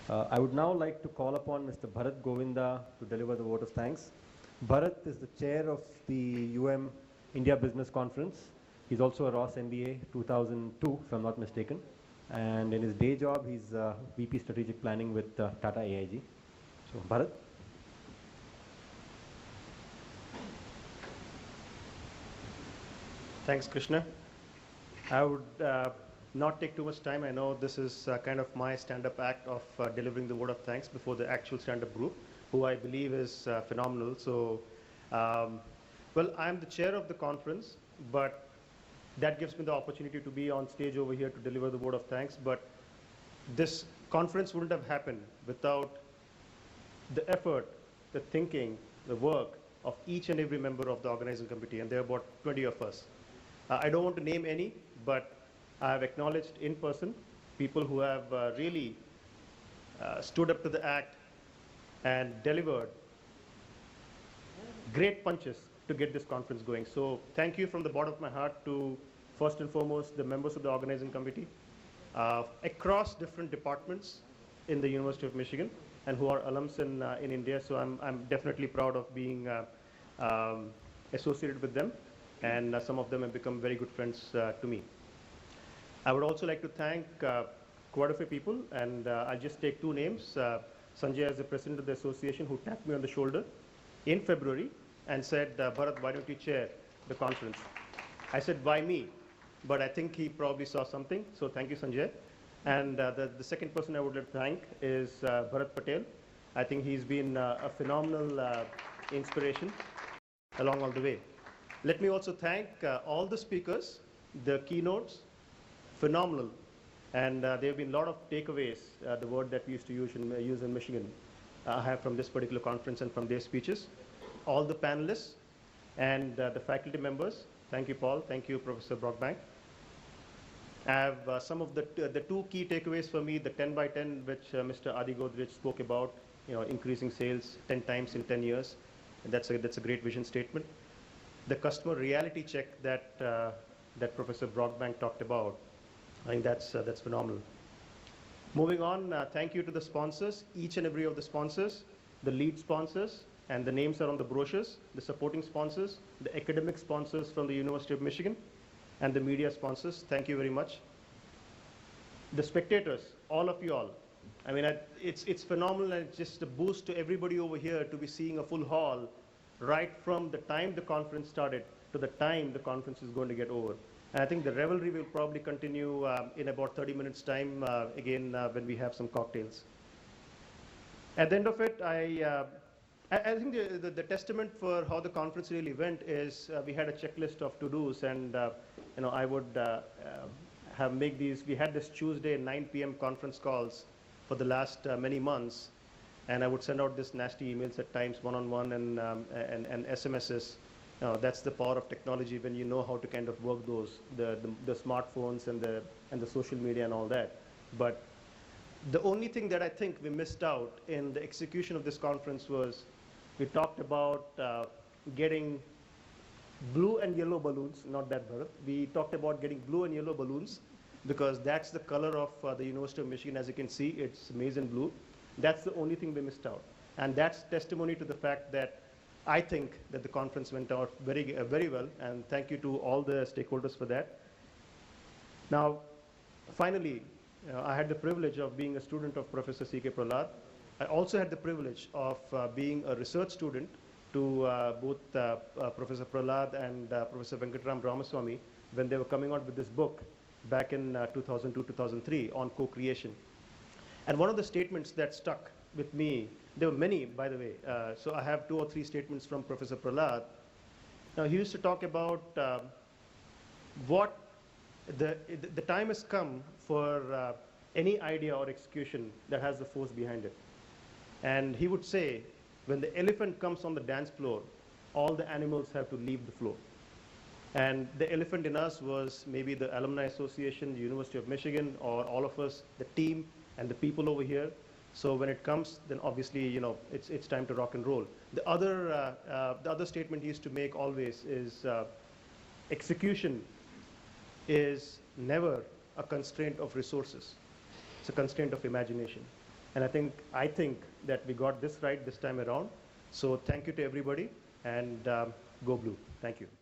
I would now like to call upon Mr. Bharat Govinda to deliver the vote of thanks. Bharat is the chair of the India Business Conference. He's also a Ross MBA 2002, if I'm not mistaken. And in his day job, he's VP Strategic Planning with Tata AIG. So, Bharat. Thanks, Krishna. I would not take too much time. I know this is kind of my stand-up act of delivering the word of thanks before the actual stand-up group, who I believe is phenomenal. So, well, I'm the chair of the conference, but that gives me the opportunity to be on stage over here to deliver the word of thanks. But this conference wouldn't have happened without the effort, the thinking, the work of each and every member of the organizing committee, and there are about 20 of us. I don't want to name any, but I have acknowledged in person people who have really stood up to the act and delivered great punches to get this conference going. So thank you from the bottom of my heart to, first and foremost, the members of the organizing committee across different departments in the University of Michigan and who are alums in India. So I'm definitely proud of being associated with them, and some of them have become very good friends to me. I would also like to thank quite a few people, and I'll just take two names. Sanjay, as the president of the association, who tapped me on the shoulder in February and said, Bharat, why don't you chair the conference? I said, why me? But I think he probably saw something, so thank you, Sanjay. And the second person I would like to thank is Bharat Patel. I think he's been a phenomenal inspiration along all the way. Let me also thank all the speakers, the keynotes, phenomenal. And there have been a lot of takeaways, the word that we used to use in Michigan, I have from this particular conference and from their speeches. All the panelists and the faculty members, thank you, Paul, thank you, Professor Brockbank. I have some of the two key takeaways for me, the 10 by 10, which Mr. Adi Godrej spoke about, increasing sales 10 times in 10 years. And that's a great vision statement. The customer reality check that that Professor Brockbank talked about, I think that's phenomenal. Moving on, thank you to the sponsors, each and every of the sponsors, the lead sponsors, and the names are on the brochures, the supporting sponsors, the academic sponsors from the University of Michigan, and the media sponsors. Thank you very much. The spectators, all of you all. I mean, it's phenomenal, and it's just a boost to everybody over here to be seeing a full hall right from the time the conference started to the time the conference is going to get over. And I think the revelry will probably continue in about 30 minutes time, again, when we have some cocktails. At the end of it, I think the testament for how the conference really went is we had a checklist of to-dos, and I would make these. We had this Tuesday 9 p.m. conference calls for the last many months, and I would send out this nasty emails at times, one-on-one, and SMSs. That's the power of technology when you know how to kind of work those, the smartphones and the social media and all that. But the only thing that I think we missed out in the execution of this conference was we talked about getting blue and yellow balloons, not that, Bharat. We talked about getting blue and yellow balloons because that's the color of the University of Michigan. As you can see, it's maize and blue. That's the only thing we missed out. And that's testimony to the fact that I think that the conference went out very well, and thank you to all the stakeholders for that. Now, finally, I had the privilege of being a student of Professor C.K. Prahlad. I also had the privilege of being a research student to both Professor Prahlad and Professor Venkatram Ramaswamy when they were coming out with this book back in 2002-2003 on co-creation. And one of the statements that stuck with me, there were many, by the way, so I have 2 or 3 statements from Professor Prahlad. Now, he used to talk about what the time has come for any idea or execution that has the force behind it. And he would say, when the elephant comes on the dance floor, all the animals have to leave the floor. And the elephant in us was maybe the Alumni Association, the University of Michigan, or all of us, the team, and the people over here. So when it comes, then obviously, it's time to rock and roll. The other statement he used to make always is execution is never a constraint of resources. It's a constraint of imagination. And I think that we got this right this time around. So thank you to everybody, and go blue. Thank you.